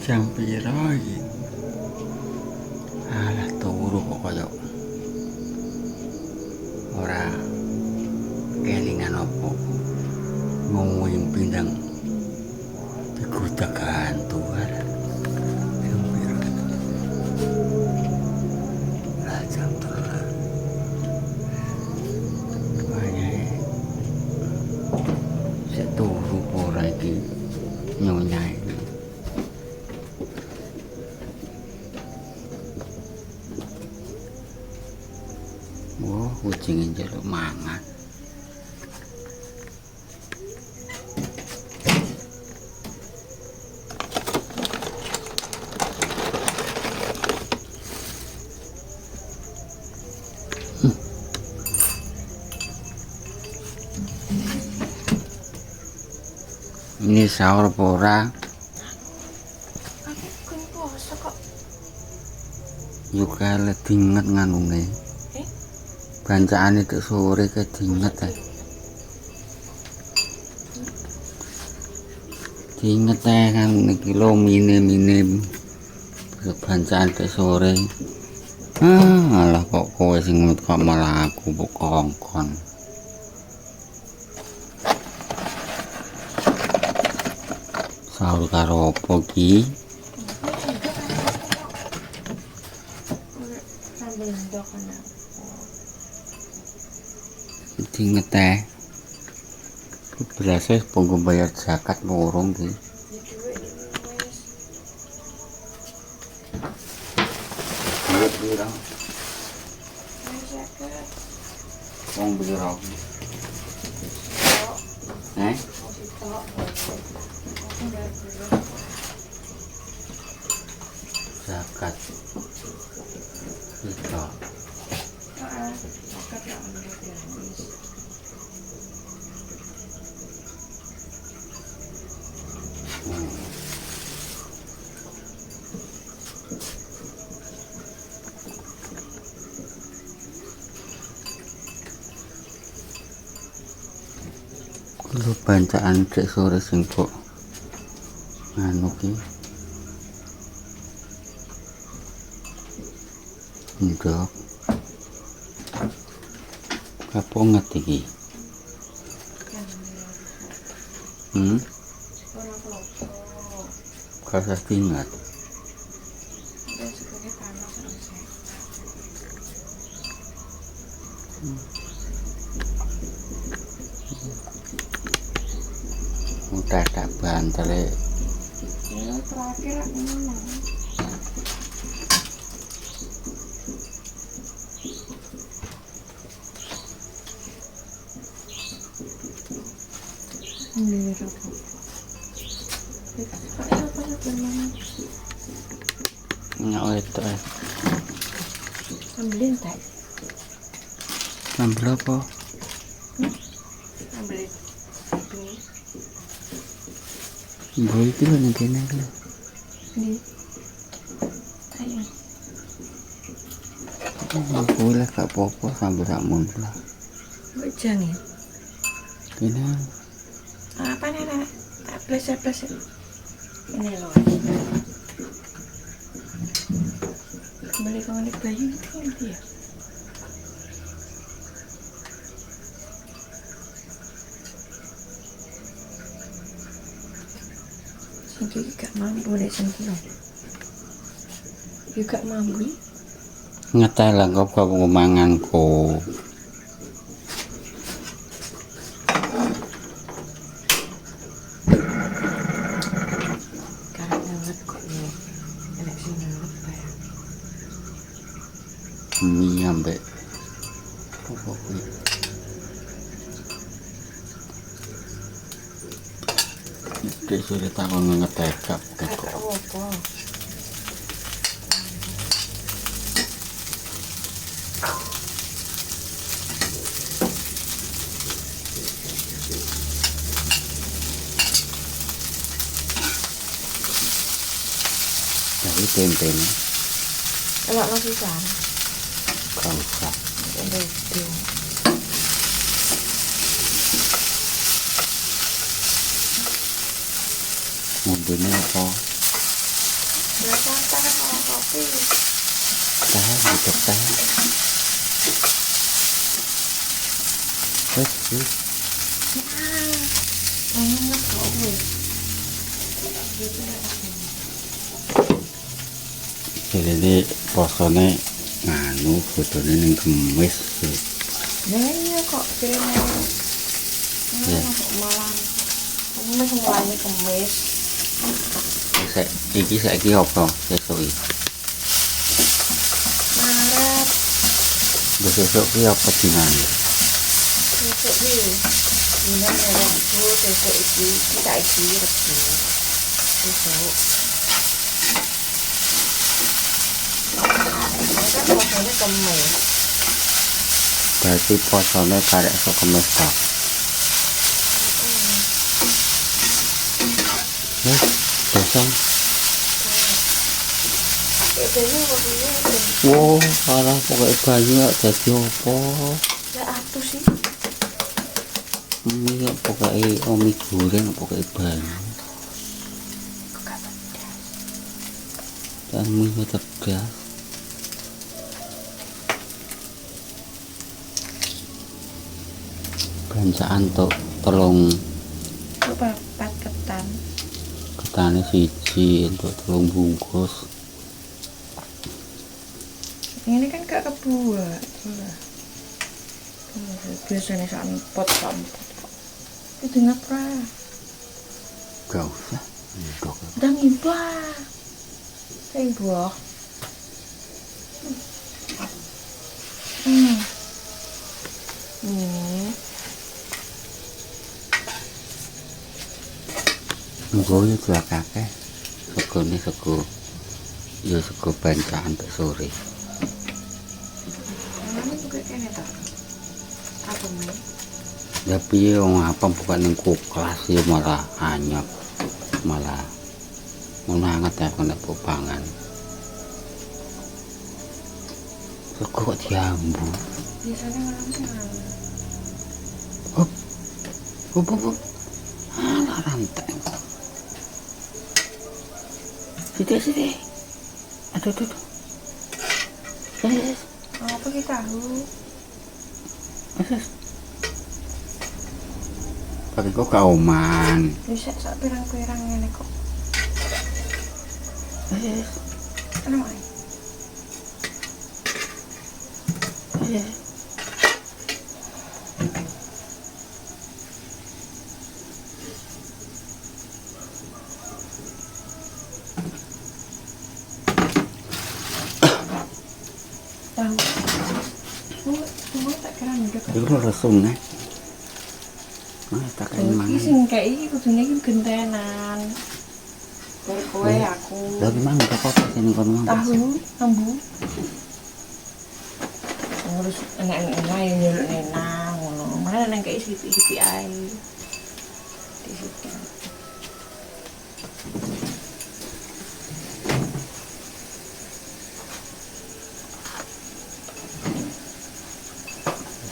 Jam piro iki? Alah turu kok koyo ora kelingan apa. Ngimpi ndang digudak hantu arek. Jam piro? Lah jam 3. Wayahe sik turu ora iki nyonya iki. Wah, kucing njaluk mangan. Ini sahur apa ora? Aku kan puasa kok. Yo kale dinget nganune. Bancaan itu sore ke dinget Dinget kan niki lho mine bancaan itu sore. Alah kok kowe sing ngut kok malah aku kongkon. Sahur karo apa ki? Sambil ndok ana. Dinget berasa punggu bayar zakat ngurung ki. Duit piro? Wong piro? Zakat itu lu bancaan cek sore sing kok anu ki ndok kaponget iki kasah ingat udah tak bantal ya Terakhir aku ngomong. nyak itu Ambilin tak? ambil apa? Ambilin. Gue itu loh nih kena lo. Di. Ayo. Gue lah gak apa-apa sambil samun lah. Bujang ya? Kena. Apa nih anak? Plus. Ini loh. Kembali ke anak bayi itu kan dia. Singki gak mampu deh singki loh. Juga mampu. Ngeteh lah kau manganku. Karena banget kok nih. Eleksi apa ya? Mie ambek. Apa kuwi? Dek sore takon ngeteh gak kok. Apa? Jadi tempe-nya Enak masih kan? gak usah. Ada itu. Mobilnya apa? cocok teh. Wes. Enak kok gue. Jadi posone nganu bodone ning Kemis. Nah iya kok kira-kira. Ya. Malam. Kamu masih mulainya Kemis. Iki apa sesuk iki? Maret. Besok iki apa dinane? Besok iki. Dina Rabu, besok iki kita iki Rabu. Besok. Ini kan posone Kemis. Berarti posone karek esuk Kemis ta. Wes, besok. Biasanya waktunya Wow, alah pokoknya bayi gak jadi apa. ya atuh sih. Iya, pokoknya omi goreng, pokoknya bayi. Dan mie tegas. Belanjaan tuh tolong Papat ketan. ketane siji untuk tolong bungkus. Ini kan gak kebuat. Biasanya sampot. Itu ngapa? Gak usah. Ndok. Udah ngibah. Saya buah. Ini. Nggo yo jual kakek. Segone sego. Ya sego bancaan tek sore. Ini juga kene ta. Apa nih? Ya piye wong apa bukan ning kelas ya malah anyep. Malah ngono anget ya kena pangan. Sego kok diambu. Biasanya orang Hop. Hop. Alah rantai. Sini. Aduh. Yes. apa kita tahu? Pakai kok kauman. Bisa sak pirang-pirang ngene kok. Yes. Kenapa? Yes. Tahu. Semua tak kira juga. Iku resung nih. Tak kayak Iki mangan. sing kayak iki kudune iki gentenan. Dari kowe aku. Lah gimana kok apa sini kono? Tahu, ambu. Ngurus enak-enak yang nyeluk nenang ngono. Mana nang kayak sithik-sithik ae. Di situ.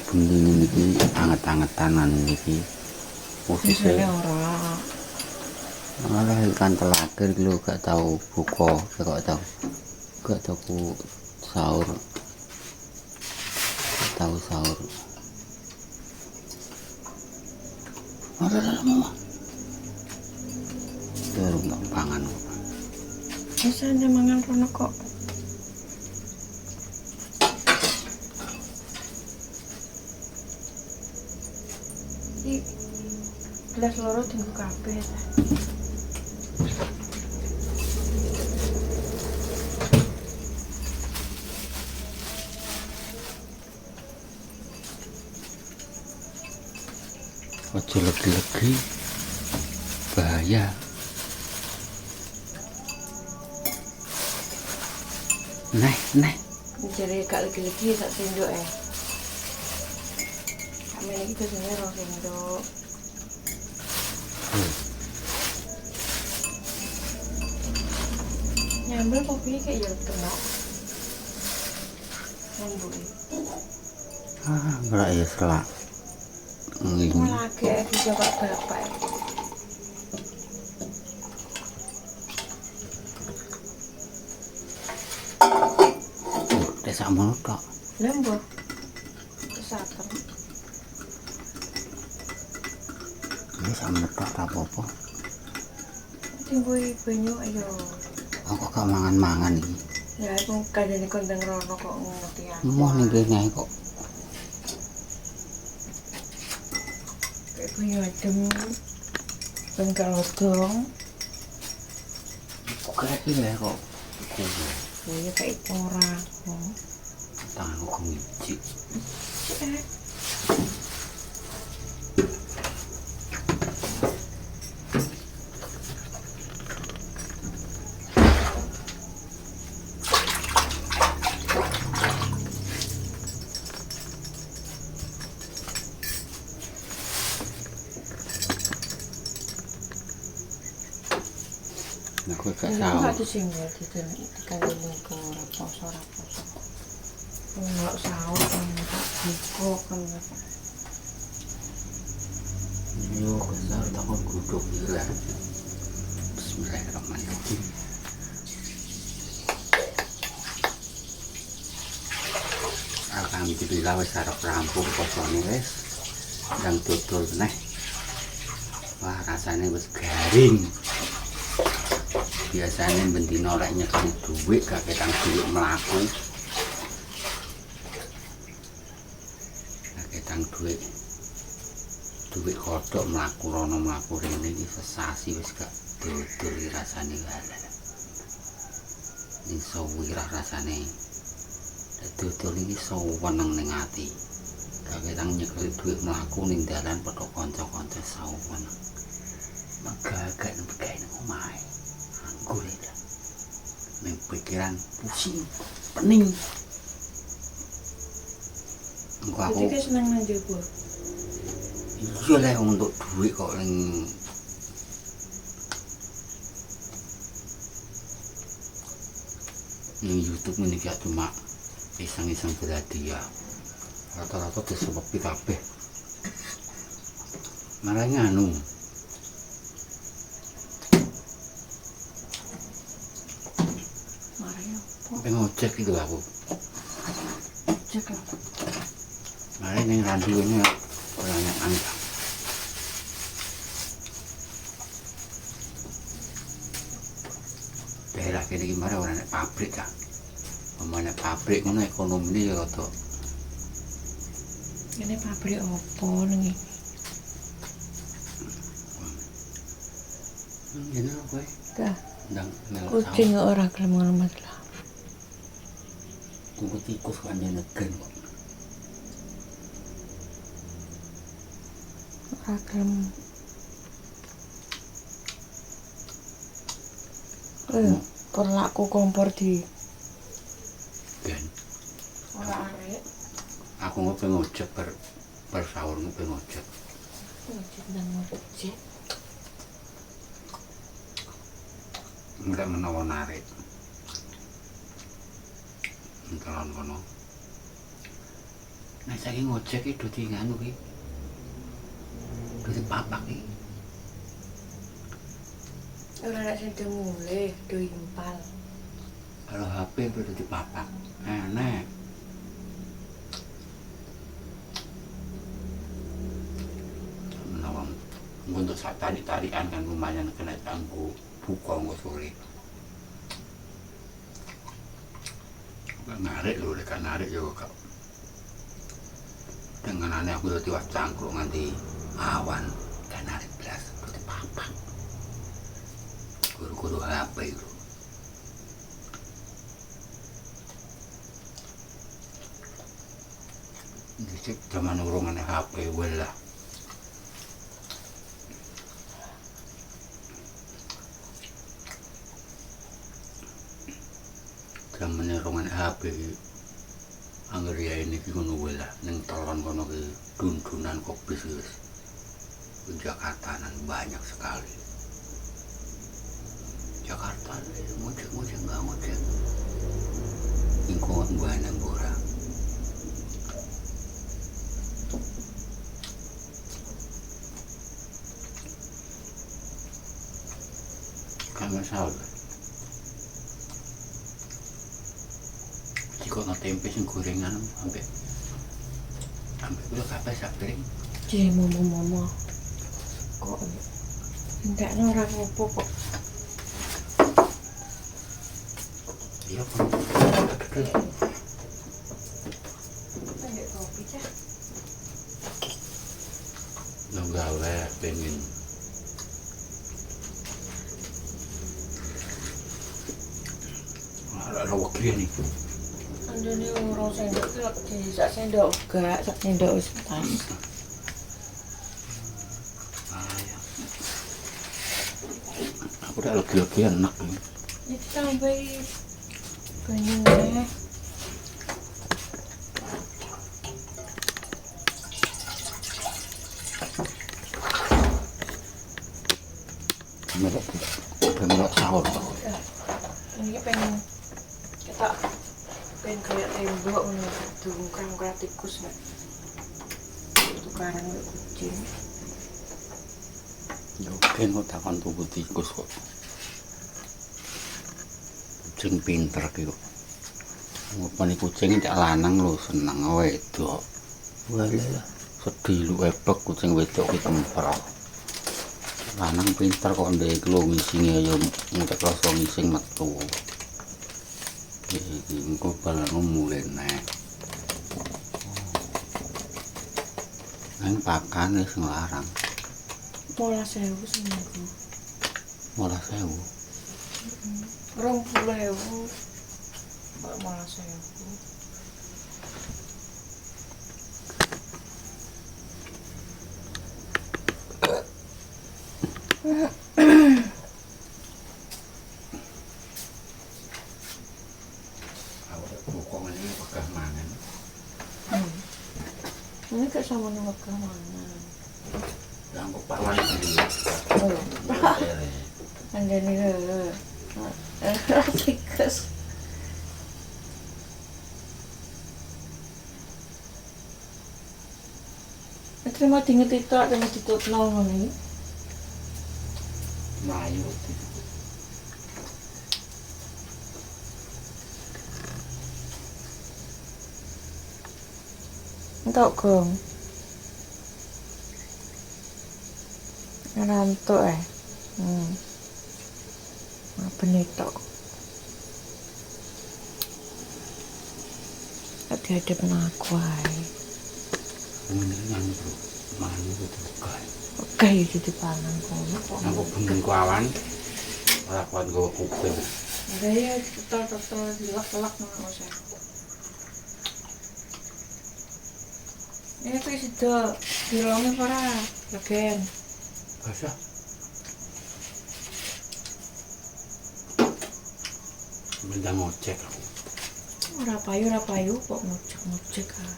Bendino niki anget-angetan niki. Biasanya ora. Malah ikan telaga lho gak tau buka, gak tau ku sahur. Gak tau sahur. Alah mama. Durung tak pangan. Biasanya mangan rono kok. Iki gelas loro tinggu kabeh ta. Ojo legi-legi. Bahaya. Nah. Jadi gak lagi-lagi sak sendok Kami lagi biasanya rong sendok. Nyambel kopinya kayak ya kenok. Nyambel. Enggak ya selak. Malah agak dicoba bapak. sakmono tok. Lembut. Kesaten. Ini sakmono tok ora apa-apa. Timbui banyu ayo. Aku gak mangan-mangan iki. Ya aku kadene kondang rono kok ngerti aku. Emoh ning kene ae kok. Kayak banyu adem. Ben kalodong. Kok kayak iki kok. Ya kayak ora kok. Tanganku kemicik. Aku gak Aku tahu. gak disinggung dikandungin ke raposo. Nggak sahur kan tak buko kan. Yo kesal takut guduk gila. Bismillahirrahmanirrahim. Alhamdulillah wis arep rampung posone wis. Ndang dodol neh. Wah rasanya wis garing. Biasanya bendino lek nyekel duit kaketan duit mlaku. Kaketan duit kodhok mlaku rono mlaku rene iki sesasi wis gak dodol rasane wae. Iso wirah rasane. Dodol iki saweneng ning ati. Kaketan nyekel duit mlaku ning dalan padha kanca-kanca saweneng. Magagak nang omahe. Anggur itu. Neng pikiran pusing, pening. Engko aku. Jadi seneng nang njaba. Iya lah untuk duit kok ning YouTube ini gak cuma iseng-iseng berhadiah. Rata-rata disewepi kabeh. Malah nganu. Ngojek itu aku. Cek lah. Malah ning radio ini banyak anda. Daerah kene iki mare ora nek pabrik kan. Omane pabrik ngono ekonomi ini ya rada. Ini pabrik opo ning iki? Ngene kowe. Dah. Ndang Kucing ora gelem ngelemet lah. Tunggu tikus kan negen kok. Ora gelem. Perlaku kompor di Ben. ora arek. Aku ngopi ngojek per sahur ngopi ngojek. Ngojek nang ngojek. Nggak menawa narik. Entelon kono. Nah saking ngojek iki dadi nganu iki. Dadi papak iki. Ora nek sing mulih do impal. Kalau HP itu dadi papak. Enak. Menawa untuk sak tarik-tarikan kan lumayan kena tangguh buka nggak sore. Narik lho, kan narik yo kak. Dengan aneh aku dadi wah cangkruk nganti awan, kan narik belas dadi papak. Guru-guru HP itu. Dicek zaman urung ana HP welah. Zaman urung ana HP angger ya ini ki ngono welah ning telon kono ki dundunan kopi wis. Jakarta nan banyak sekali. Jakarta ngojek nggak ngojek. Ingko banyak orang. Kamu salah. Jika nanti tempe sing gorengan sampai udah kabeh sak piring. Jadi momo kok enggak ora apa kok. Iya kan. Kayak kopi cah. Nang gawe pengen ada wakil nih. Andene ora sendok iki di sak sendok gak, sak sendok wis pas. Ya. Aku udah lagi enak nih. Iki tambahi banyune. Melok sahur. Ini pengen kita pengen kayak tembok ngono tukang tikus nek. Tukaran kucing. Yo ben kok takon tuku tikus kok. Kucing pinter ki kok. Ngopeni kucing cak lanang lho seneng wedok. Walah sedih lu epek kucing wedok ki temper. Lanang pinter kok ndek lho ngisinge yo ngecek rasa ngising metu. Iki engko balane mulai nek. Nang pakan wis nglarang. 12.000 seminggu. 12.000. 20.000. Mbak 12.000. Ini kayak sama nengok ke mana? Yang kepawan dulu. Oh, anda nih tikus. Terima tinggal titok, terima titok nol nih. Melayu. Entok gong. Ngantuk Apa nih tok? Ada penaku ae. Mendingan bro, melayu itu bukan. Oke, jadi pangan kono kok. Aku bengi ku awan. Ora kuat nggawa kuping. Gaya total dilak-lak ngono saya. Ini tuh sudah dilongin para legen. Basah. Bendang ngocek aku. Ora payu kok ngocek ah.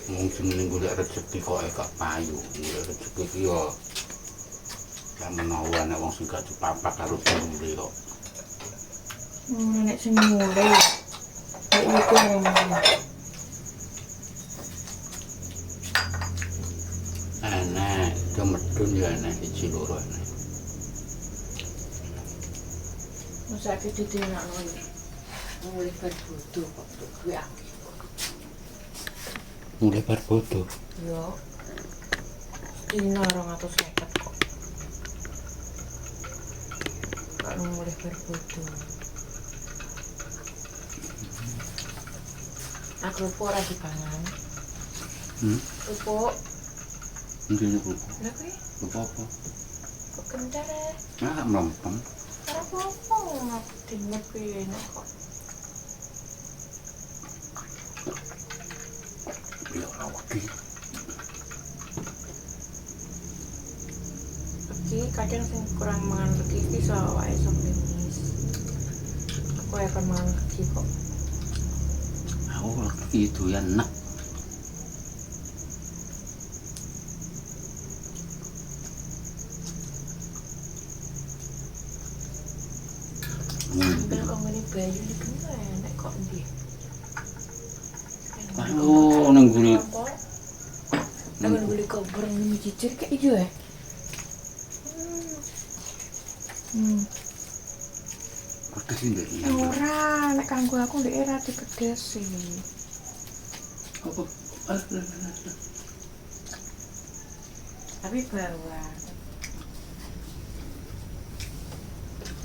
Mungkin ning golek rezeki kok gak payu. Golek rezeki ki yo gak menawa nek wong sing gak dipapak karo dulure kok. Nek sing mulai. Nek iku ora. Enak, itu medun ya enak, siji loro enak. Masa iki ditinakno iki. Mulai berbodoh kok duwe akeh. Mulai berbodoh. Yo. Dina 250 kok. Kalau mulai berbodoh. Aku ora dipangan. Pupuk. Ndene pupuk. Lha kuwi Pupuk apa? kok kentar ya? Ah, mlempem. Ora apa-apa aku dimet kuwi enak kok. Ya awak iki. Iki kadang sing kurang mangan legi iki iso awake iso klinis. Aku akan mangan legi kok. Aku lagi doyan enak. Ambil kok ngene bayu iki enak kok ndi. Aduh, nang guri. Nang guri kober ini cicir kayak ijo ya. Pedes sih ndek iki. Ora, nek kanggo aku ndek era digedesi. Apa? Tapi bawang.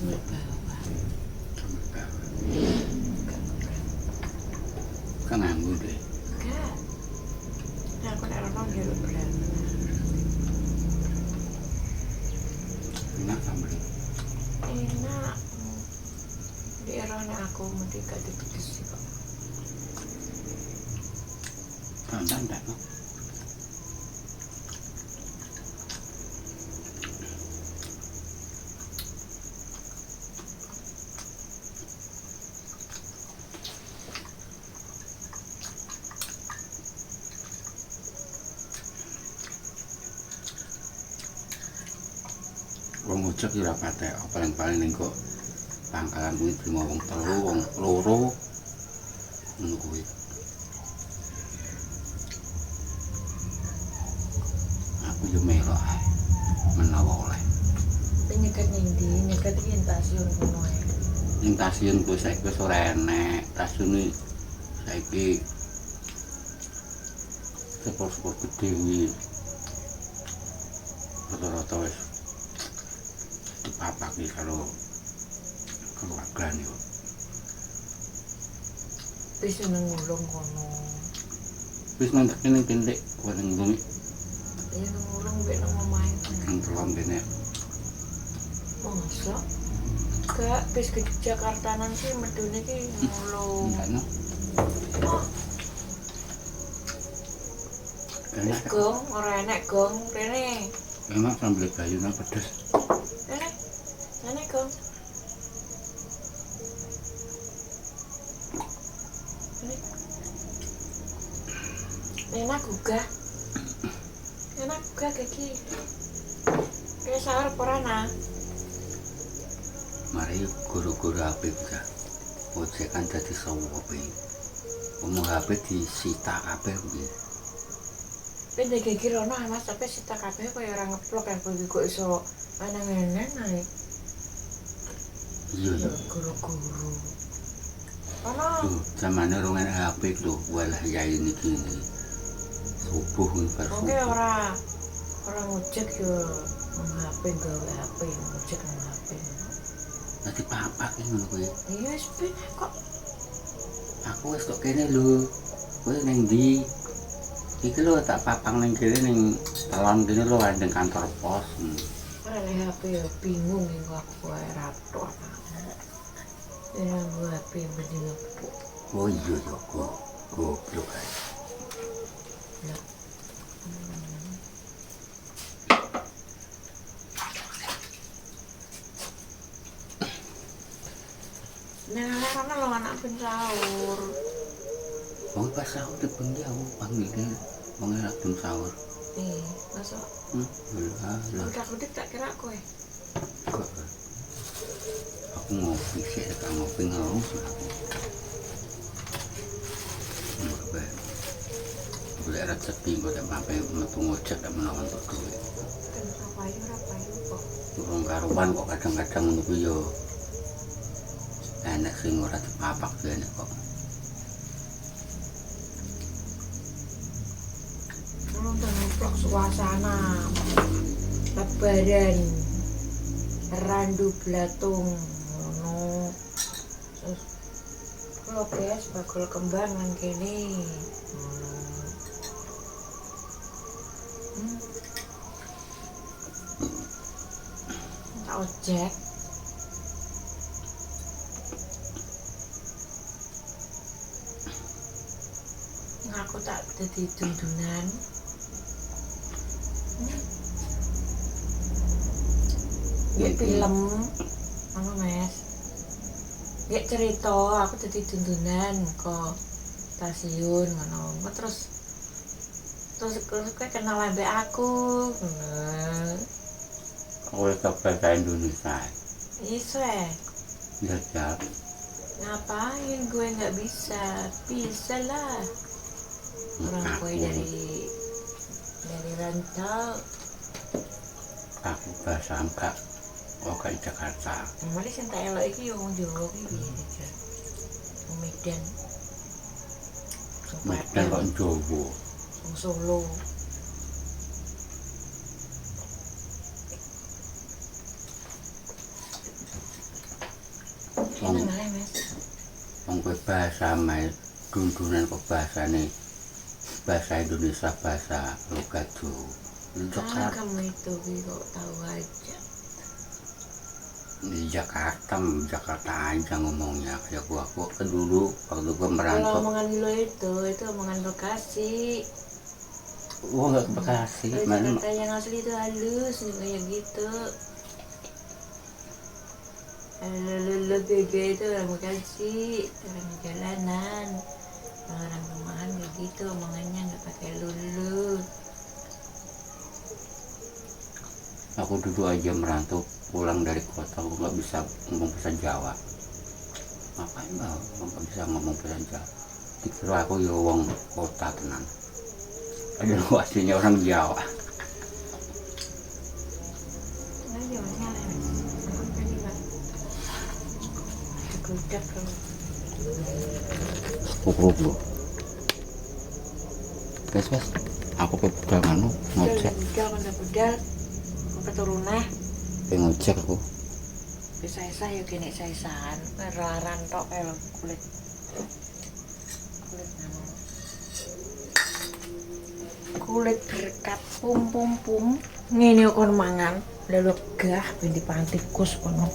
Ini bawang. Kan nganggo deh. Enggak. Nah, aku nek rono njaluk berat. Enak sambel. Enak. Di era nek aku mesti gak digedesi kok. Santan tak no. Wong ojek ya ora patek, paling-paling ning kok pangkalan kuwi trimo wong telu, wong loro. Ngono kuwi. Aku yo melok ae. Menawa oleh. Penyekat ning ndi? Nyekat iki stasiun kono ae. Ning stasiun kuwi saiki wis ora enek. Stasiun iki saiki sepur-sepur gedhe kuwi. Rata-rata wis dipapaki karo keluarga nih. Wis nang ngulung kono. Wis nonton kene pendek kowe ning bumi Ya nang ngulung mek nang omahe. nang telon kene. Masa? Gak, bis ke Jakarta nanti medune ki ngulung. Enggak no. Oh, Enak. gong, ora enek gong, rene. Enak sambel gayu nang pedes. Rene. Rene gong. Rene. Enak gugah. Enak gugah kaki. Kayak sahur porana. Mari guru-guru HP bisa. Ojek kan dadi sawu HP. Omong HP disita kabeh kuwi. Pendek gigi rono Mas, tapi sita kabeh kaya ora ngeplok kan kok iso aneh-aneh ae. Iya ya. Guru-guru. Ono. Tuh, zamane rong enek HP lho, walah yai niki. Subuh versi. Oke ora ngojek yo nang HP gawe HP ngojek nang HP. Dadi papak iki ngono kuwi. Iya wis kok Aku wis tok kene lho. Kowe ning ndi? Iki lho tak papang ning kene ning telon kene lho ning kantor pos. ora nek HP yo bingung ning aku ae ratok. Ya gua HP mesti ngepuk. Oh iya ya kok. Goblok ae. Ya. Nah, karena lo anak pun sahur. Wong pas sahur dibengi aku panggilnya wong enak pun sahur. Masuk. Lah. Udah kudik tak kira kowe. Kok. Aku ngopi sih, tak ngopi ngelus aku. Ngopi. Boleh rezeki boleh sampai metu ngojek tak menawan untuk duit. Kan rapayu kok. Urung karuan kok kadang-kadang ngono kuwi yo. Enak sing ora dipapak enak kok. Nonton vlog suasana lebaran randu blatung ngono. Terus kalau guys bakul kembang nang kene ngono. Tak ojek. Aku tak dadi dundunan. Ya film apa Mas? Ya cerita aku dadi dundunan kok stasiun ngono. Terus kowe kenal ambek aku. Ngono. Kowe kok bahasa Indonesia. Iso ya. Jajal. Ngapain gue nggak bisa? Bisa lah. Orang gue dari rantau. Aku bahasa angka Oh kayak Jakarta. Mari sing tak elok iki yo wong Jawa iki piye iki. Wong Medan. Medan kok Jawa. Wong Solo. Wong Enak ae, Mas. wong kowe bahasa mae dundunan kok bahasa Indonesia bahasa logat Jawa. Ah, kamu itu kok tahu aja. Di Jakarta aja ngomongnya kayak gua kan dulu waktu gua Kalau merantau. omongan lo itu omongan Bekasi. Gua nggak ke Bekasi, Kalau mana Jakarta yang asli itu halus kayak gitu. Lo bego itu orang Bekasi, orang jalanan, orang rumahan kayak gitu omongannya nggak pakai lulu. aku dulu aja merantau pulang dari kota aku nggak bisa ngomong bahasa Jawa. Ngapain bang? Nggak bisa ngomong bahasa Jawa. Dikira aku ya wong kota tenan. Ada aslinya orang Jawa. Ayo, nyala Mas. Tadi Pak. Kegudak kalau. Kukruk lu. Guys, aku ke budal nganu ngojek. Budal. Keturunan. Ngojek aku. Bisa ya kene saisan, raran tok kulit nganu. Kulit berkat pum ngene kon mangan lalu gah ben dipangan tikus kono.